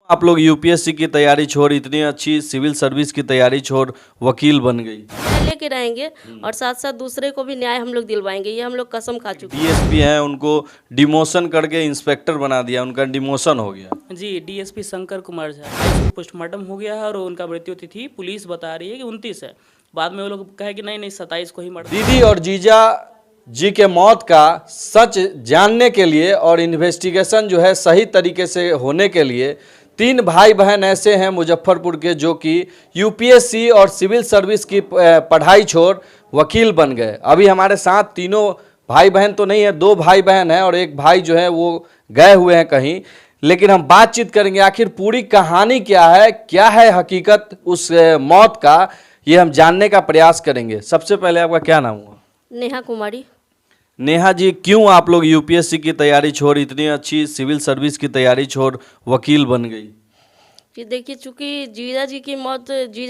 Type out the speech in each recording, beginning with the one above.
आप लोग यूपीएससी की तैयारी छोड़ इतनी अच्छी सिविल सर्विस की तैयारी छोड़ वकील बन गई। लेके रहेंगे और साथ साथ दूसरे को भी न्याय हम लोग दिलवाएंगे, ये हम लोग कसम खा चुके हैं। डीएसपी हैं, उनको डिमोशन करके इंस्पेक्टर बना दिया, उनका डिमोशन हो गया। जी, डीएसपी शंकर कुमार झा का पोस्टमार्टम हो गया है और उनका मृत्यु तिथि पुलिस बता रही है कि 29 है। बाद में वो लोग कहे कि नहीं नहीं 27 को ही मर। दीदी और जीजा जी के मौत का सच जानने के लिए और इन्वेस्टिगेशन जो है सही तरीके से होने के लिए तीन भाई बहन ऐसे हैं मुजफ्फरपुर के जो कि यूपीएससी और सिविल सर्विस की पढ़ाई छोड़ वकील बन गए। अभी हमारे साथ तीनों भाई बहन तो नहीं है, दो भाई बहन हैं और एक भाई जो है वो गए हुए हैं कहीं, लेकिन हम बातचीत करेंगे आखिर पूरी कहानी क्या है हकीकत उस मौत का, ये हम जानने का प्रयास करेंगे। सबसे पहले आपका क्या नाम हुआ? नेहा कुमारी। नेहा जी, क्यों आप लोग यूपीएससी की तैयारी छोड़ इतनी अच्छी सिविल सर्विस की तैयारी छोड़ वकील बन गई? कि देखिए, चूंकि जीजा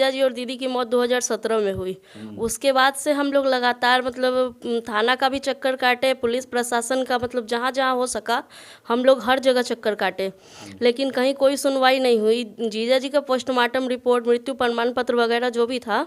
जी और दीदी की मौत 2017 में हुई, उसके बाद से हम लोग लगातार मतलब थाना का भी चक्कर काटे, पुलिस प्रशासन का मतलब जहाँ जहाँ हो सका हम लोग हर जगह चक्कर काटे, लेकिन कहीं कोई सुनवाई नहीं हुई। जीजा जी का पोस्टमार्टम रिपोर्ट, मृत्यु प्रमाण पत्र वगैरह जो भी था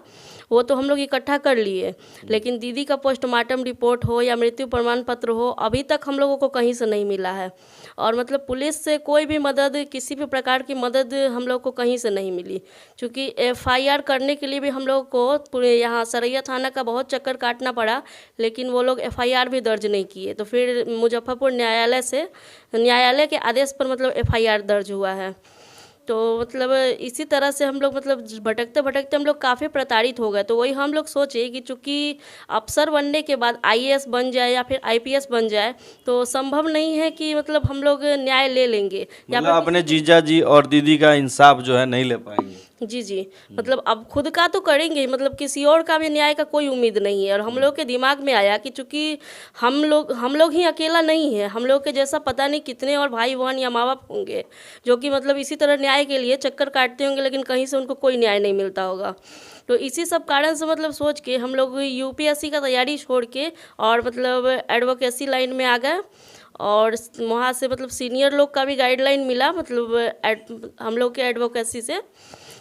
वो तो हम लोग इकट्ठा कर लिए, लेकिन दीदी का पोस्टमार्टम रिपोर्ट हो या मृत्यु प्रमाण पत्र हो अभी तक हम लोगों को कहीं से नहीं मिला है। और मतलब पुलिस से कोई भी मदद, किसी भी प्रकार की मदद हम लोग को कहीं से नहीं मिली। क्योंकि एफआईआर करने के लिए भी हम लोग को पूरे यहाँ सरैया थाना का बहुत चक्कर काटना पड़ा, लेकिन वो लोग एफआईआर भी दर्ज नहीं किए। तो फिर मुजफ्फरपुर न्यायालय के आदेश पर मतलब एफआईआर दर्ज हुआ है। तो मतलब इसी तरह से हम लोग मतलब भटकते भटकते हम लोग काफ़ी प्रताड़ित हो गए। तो वही हम लोग सोचे कि चूँकि अफसर बनने के बाद आईएएस बन जाए या फिर आईपीएस बन जाए तो संभव नहीं है कि मतलब हम लोग न्याय ले लेंगे या मतलब अपने जीजा जी और दीदी का इंसाफ जो है नहीं ले पाएंगे। जी, मतलब अब खुद का तो करेंगे, मतलब किसी और का भी न्याय का कोई उम्मीद नहीं है। और हम लोग के दिमाग में आया कि चूँकि हम लोग ही अकेला नहीं है, हम लोग के जैसा पता नहीं कितने और भाई बहन या माँ बाप होंगे जो कि मतलब इसी तरह न्याय के लिए चक्कर काटते होंगे, लेकिन कहीं से उनको कोई न्याय नहीं मिलता होगा। तो इसी सब कारण से मतलब सोच के हम लोग यूपीएससी का तैयारी छोड़ के और मतलब एडवोकेसी लाइन में आ गए। और वहाँ से मतलब सीनियर लोग का भी गाइडलाइन मिला, मतलब हम लोग के एडवोकेसी से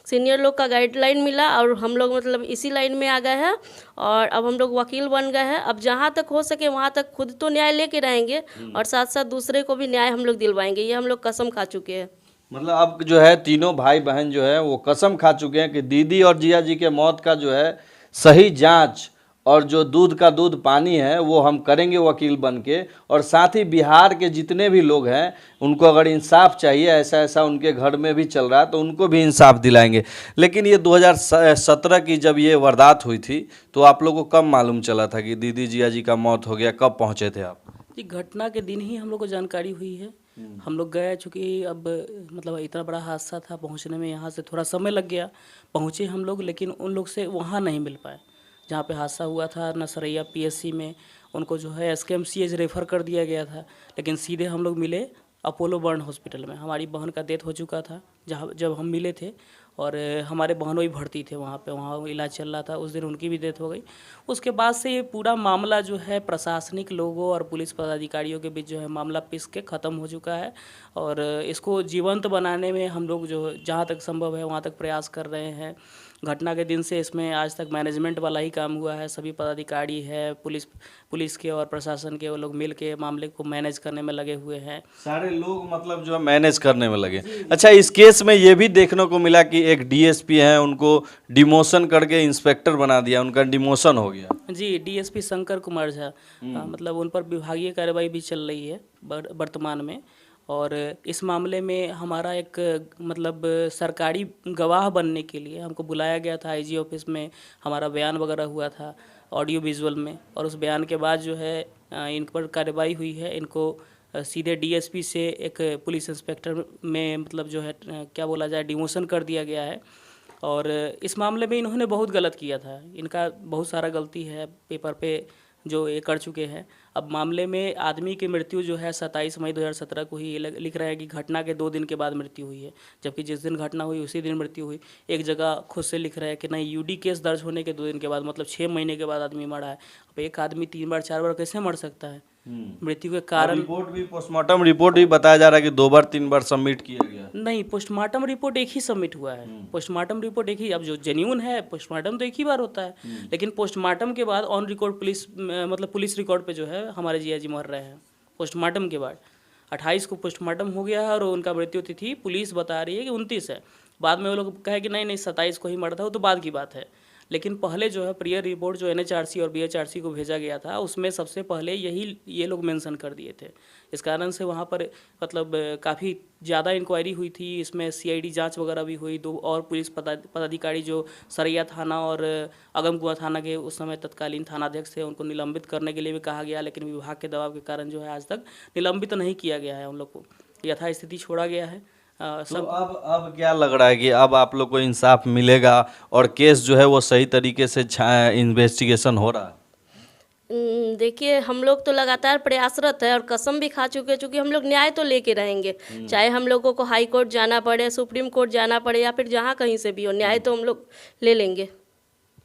सीनियर लोग का गाइडलाइन मिला और हम लोग मतलब इसी लाइन में आ गए हैं। और अब हम लोग वकील बन गए हैं। अब जहाँ तक हो सके वहाँ तक खुद तो न्याय लेके रहेंगे और साथ साथ दूसरे को भी न्याय हम लोग दिलवाएंगे, ये हम लोग कसम खा चुके हैं। मतलब अब जो है तीनों भाई बहन जो है वो कसम खा चुके हैं कि दीदी और जिया जी के मौत का जो है सही जांच और जो दूध का दूध पानी है वो हम करेंगे वकील बन के। और साथ ही बिहार के जितने भी लोग हैं उनको अगर इंसाफ चाहिए, ऐसा ऐसा उनके घर में भी चल रहा है तो उनको भी इंसाफ दिलाएंगे। लेकिन ये 2017 की जब ये वारदात हुई थी तो आप लोगों को कब मालूम चला था कि दीदी जिया जी का मौत हो गया? कब पहुँचे थे आप? जी, घटना के दिन ही हम लोग को जानकारी हुई है। हम लोग गए, चूँकि अब मतलब इतना बड़ा हादसा था, पहुंचने में यहाँ से थोड़ा समय लग गया। पहुँचे हम लोग, लेकिन उन लोग से वहाँ नहीं मिल पाए जहाँ पे हादसा हुआ था। नसरैया पीएससी में उनको जो है एसकेएमसीएच रेफ़र कर दिया गया था, लेकिन सीधे हम लोग मिले अपोलो बर्न हॉस्पिटल में। हमारी बहन का डेथ हो चुका था जहाँ जब हम मिले थे, और हमारे बहनों भी भर्ती थे वहाँ पे, वहाँ इलाज चल रहा था। उस दिन उनकी भी डेथ हो गई। उसके बाद से ये पूरा मामला जो है प्रशासनिक लोगों और पुलिस पदाधिकारियों के बीच जो है मामला पिस के ख़त्म हो चुका है। और इसको जीवंत बनाने में हम लोग जो जहाँ तक संभव है वहाँ तक प्रयास कर रहे हैं। घटना के दिन से इसमें आज तक मैनेजमेंट वाला ही काम हुआ है। सभी पदाधिकारी है, पुलिस के और प्रशासन के, वो लोग मिल के मामले को मैनेज करने में लगे हुए हैं। सारे लोग मतलब जो है मैनेज करने में लगे। अच्छा, इस केस में ये भी देखने को मिला कि एक डीएसपी हैं, उनको डिमोशन करके इंस्पेक्टर बना दिया, उनका डिमोशन हो गया। जी, डीएसपी शंकर कुमार झा, मतलब उन पर विभागीय कार्रवाई भी चल रही है वर्तमान में। और इस मामले में हमारा एक मतलब सरकारी गवाह बनने के लिए हमको बुलाया गया था आईजी ऑफिस में। हमारा बयान वगैरह हुआ था ऑडियो विजुअल में, और उस बयान के बाद जो है इन पर कार्रवाई हुई है। इनको सीधे डीएसपी से एक पुलिस इंस्पेक्टर में मतलब जो है क्या बोला जाए, डिमोशन कर दिया गया है। और इस मामले में इन्होंने बहुत गलत किया था, इनका बहुत सारा गलती है पेपर पे जो ये कर चुके हैं। अब मामले में आदमी की मृत्यु जो है 27 मई 2017 को ही लिख रहा है कि घटना के 2 दिन के बाद मृत्यु हुई है, जबकि जिस दिन घटना हुई उसी दिन मृत्यु हुई। एक जगह खुद से लिख रहा है कि नहीं, यूडी केस दर्ज होने के 2 दिन के बाद, मतलब 6 महीने के बाद आदमी मरा है। अब एक आदमी 3 बार 4 बार कैसे मर सकता है? मृत्यु के कारण रिपोर्ट भी, पोस्टमार्टम रिपोर्ट भी बताया जा रहा है कि 2 बार 3 बार सबमिट किया गया। नहीं, पोस्टमार्टम रिपोर्ट एक ही सबमिट हुआ है। पोस्टमार्टम रिपोर्ट एक ही, अब जो जेन्यून है पोस्टमार्टम तो एक ही बार होता है, लेकिन पोस्टमार्टम के बाद ऑन रिकॉर्ड पुलिस मतलब पुलिस रिकॉर्ड पे जो है हमारे जिया जी मर रहे हैं। पोस्टमार्टम के बाद 28 को पोस्टमार्टम हो गया है और उनका मृत्यु तिथि पुलिस बता रही है कि 29 है। बाद में वो लोग कहे कि नहीं नहीं 27 को ही मरा था, वो तो बाद की बात है। लेकिन पहले जो है प्रियर रिपोर्ट जो NHRC और BHRC को भेजा गया था उसमें सबसे पहले ये लोग मेंशन कर दिए थे। इस कारण से वहाँ पर मतलब काफ़ी ज़्यादा इंक्वायरी हुई थी। इसमें CID जांच वगैरह भी हुई। 2 और पुलिस पदाधिकारी जो सरैया थाना और अगमकुआं थाना के उस समय तत्कालीन थानाध्यक्ष थे, उनको निलंबित करने के लिए भी कहा गया, लेकिन विभाग के दबाव के कारण जो है आज तक निलंबित नहीं किया गया है। उन लोग को यथास्थिति छोड़ा गया है। तो अब क्या लग रहा है कि अब आप लोग को इंसाफ मिलेगा और केस जो है वो सही तरीके से इन्वेस्टिगेशन हो रहा है? देखिए, हम लोग तो लगातार प्रयासरत है और कसम भी खा चुके हैं, चूँकि हम लोग न्याय तो लेके रहेंगे, चाहे हम लोगों को हाई कोर्ट जाना पड़े, सुप्रीम कोर्ट जाना पड़े या फिर जहाँ कहीं से भी हो, न्याय तो हम लोग ले लेंगे।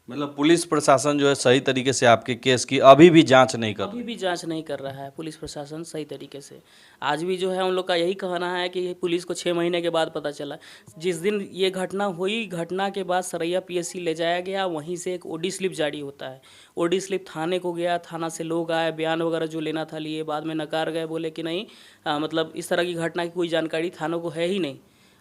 मतलब पुलिस प्रशासन जो है सही तरीके से आपके केस की अभी भी जांच नहीं कर अभी भी जांच नहीं कर रहा है पुलिस प्रशासन सही तरीके से। आज भी जो है उन लोग का यही कहना है कि पुलिस को 6 महीने के बाद पता चला। जिस दिन ये घटना हुई, घटना के बाद सरैया PSC ले जाया गया, वहीं से एक OD स्लिप जारी होता है। OD स्लिप थाने को गया, थाना से लोग आए, बयान वगैरह जो लेना था लिए, बाद में नकार गए, बोले कि नहीं मतलब इस तरह की घटना की कोई जानकारी थानों को है ही नहीं।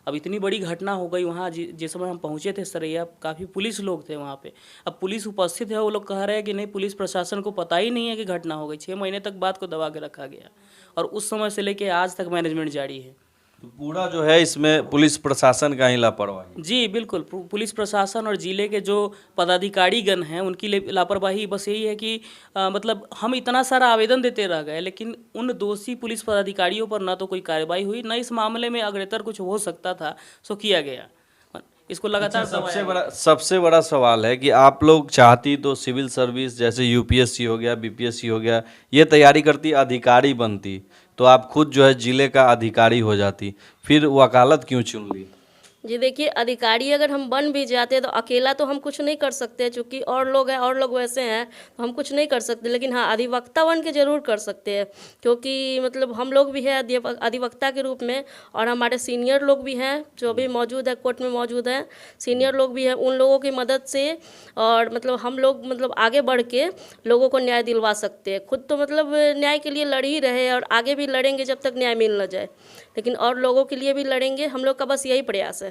अब इतनी बड़ी घटना हो गई वहाँ, जिस समय हम पहुँचे थे सरैया, काफ़ी पुलिस लोग थे वहाँ पे। अब पुलिस उपस्थित है, वो लोग कह रहे हैं कि नहीं पुलिस प्रशासन को पता ही नहीं है कि घटना हो गई। 6 महीने तक बात को दबा के रखा गया और उस समय से लेके आज तक मैनेजमेंट जारी है। तो पूरा जो है इसमें पुलिस प्रशासन का ही लापरवाही। जी बिल्कुल, पुलिस प्रशासन और जिले के जो पदाधिकारीगण हैं उनकी लापरवाही बस यही है कि मतलब हम इतना सारा आवेदन देते रह गए, लेकिन उन दोषी पुलिस पदाधिकारियों पर ना तो कोई कार्रवाई हुई, ना इस मामले में अग्रेतर कुछ हो सकता था सो किया गया। इसको लगातार सबसे बड़ा सवाल है कि आप लोग चाहती तो सिविल सर्विस जैसे UPSC हो गया, BPSC हो गया, ये तैयारी करती, अधिकारी बनती, तो आप खुद जो है जिले का अधिकारी हो जाती, फिर वकालत क्यों चुन ली? जी देखिए, अधिकारी अगर हम बन भी जाते तो अकेला तो हम कुछ नहीं कर सकते, चूँकि और लोग हैं, और लोग वैसे हैं तो हम कुछ नहीं कर सकते। लेकिन हाँ, अधिवक्ता बन के ज़रूर कर सकते हैं, क्योंकि मतलब हम लोग भी हैं अधिवक्ता के रूप में, और हमारे सीनियर लोग भी हैं जो अभी मौजूद है, कोर्ट में मौजूद हैं, सीनियर लोग भी हैं। उन लोगों की मदद से और मतलब हम लोग मतलब आगे बढ़ के लोगों को न्याय दिलवा सकते हैं। खुद तो मतलब न्याय के लिए लड़ ही रहे और आगे भी लड़ेंगे जब तक न्याय मिल न जाए, लेकिन और लोगों के लिए भी लड़ेंगे। हम लोग का बस यही प्रयास है।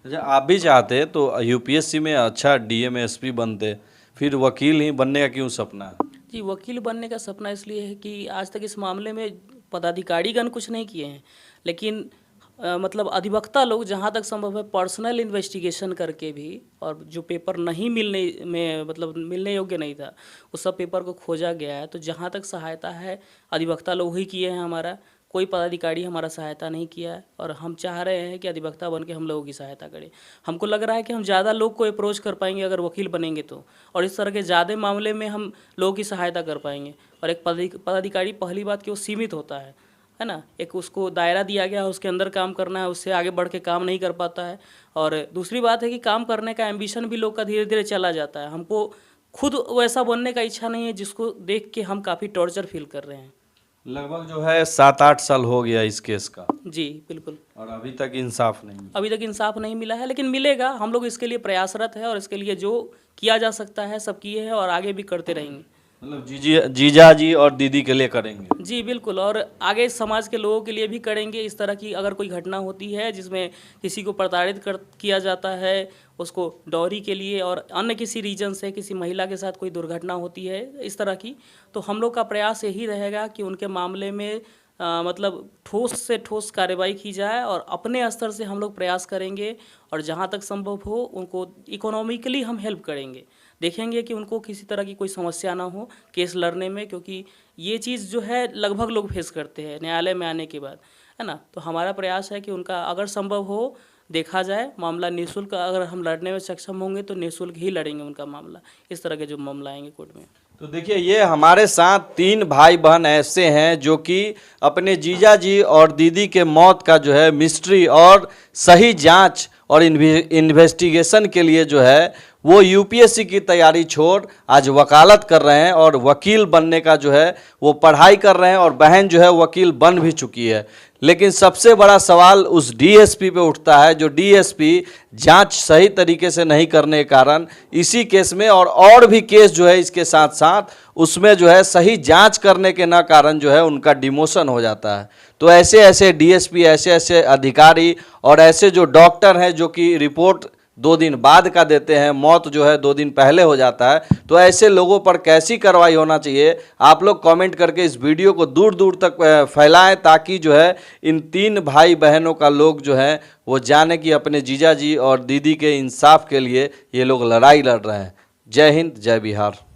अच्छा, आप भी चाहते तो UPSC में अच्छा DM SP बनते, फिर वकील ही बनने का क्यों सपना है? जी, वकील बनने का सपना इसलिए है कि आज तक इस मामले में पदाधिकारीगण कुछ नहीं किए हैं, लेकिन मतलब अधिवक्ता लोग जहाँ तक संभव है पर्सनल इन्वेस्टिगेशन करके भी, और जो पेपर नहीं मिलने में मतलब मिलने योग्य नहीं था उस सब पेपर को खोजा गया है। तो जहाँ तक सहायता है अधिवक्ता लोग ही किए हैं, हमारा कोई पदाधिकारी हमारा सहायता नहीं किया है। और हम चाह रहे हैं कि अधिवक्ता बन के हम लोगों की सहायता करें। हमको लग रहा है कि हम ज़्यादा लोग को अप्रोच कर पाएंगे अगर वकील बनेंगे तो, और इस तरह के ज़्यादा मामले में हम लोगों की सहायता कर पाएंगे। और एक पदाधिकारी पहली बात कि वो सीमित होता है ना, एक उसको दायरा दिया गया है, उसके अंदर काम करना है, उससे आगे बढ़ के काम नहीं कर पाता है। और दूसरी बात है कि काम करने का एम्बिशन भी लोग का धीरे धीरे चला जाता है। हमको खुद वैसा बनने का इच्छा नहीं है जिसको देख के हम काफ़ी टॉर्चर फील कर रहे हैं। लगभग जो है 7-8 साल हो गया इस केस का। जी बिल्कुल, और अभी तक इंसाफ नहीं, अभी तक इंसाफ नहीं मिला है, लेकिन मिलेगा। हम लोग इसके लिए प्रयासरत है और इसके लिए जो किया जा सकता है सब किए हैं और आगे भी करते रहेंगे। मतलब जीजा जी और दीदी के लिए करेंगे? जी बिल्कुल, और आगे समाज के लोगों के लिए भी करेंगे। इस तरह की अगर कोई घटना होती है जिसमें किसी को प्रताड़ित किया जाता है, उसको डॉरी के लिए और अन्य किसी रीजन से किसी महिला के साथ कोई दुर्घटना होती है इस तरह की, तो हम लोग का प्रयास यही रहेगा कि उनके मामले में मतलब ठोस से ठोस कार्रवाई की जाए और अपने स्तर से हम लोग प्रयास करेंगे। और जहाँ तक संभव हो उनको इकोनॉमिकली हम हेल्प करेंगे, देखेंगे कि उनको किसी तरह की कोई समस्या ना हो केस लड़ने में, क्योंकि ये चीज़ जो है लगभग लोग फेस करते हैं न्यायालय में आने के बाद, है ना। तो हमारा प्रयास है कि उनका अगर संभव हो देखा जाए मामला निःशुल्क, अगर हम लड़ने में सक्षम होंगे तो निःशुल्क ही लड़ेंगे उनका मामला, इस तरह के जो मामला आएंगे कोर्ट में। तो देखिए, ये हमारे साथ 3 भाई बहन ऐसे हैं जो कि अपने जीजा जी और दीदी के मौत का जो है मिस्ट्री और सही जांच और इन्वेस्टिगेशन के लिए जो है वो यूपीएससी की तैयारी छोड़ आज वकालत कर रहे हैं और वकील बनने का जो है वो पढ़ाई कर रहे हैं, और बहन जो है वकील बन भी चुकी है। लेकिन सबसे बड़ा सवाल उस डीएसपी पे उठता है, जो डीएसपी जांच सही तरीके से नहीं करने के कारण इसी केस में और भी केस जो है इसके साथ साथ उसमें जो है सही जांच करने के ना कारण जो है उनका डिमोशन हो जाता है। तो ऐसे ऐसे डीएसपी, ऐसे ऐसे अधिकारी और ऐसे जो डॉक्टर हैं जो कि रिपोर्ट 2 दिन बाद का देते हैं, मौत जो है 2 दिन पहले हो जाता है, तो ऐसे लोगों पर कैसी कार्रवाई होना चाहिए, आप लोग कमेंट करके इस वीडियो को दूर दूर तक फैलाएं, ताकि जो है इन 3 भाई बहनों का लोग जो है वो जाने कि अपने जीजा जी और दीदी के इंसाफ के लिए ये लोग लड़ाई लड़ रहे हैं। जय हिंद, जय बिहार।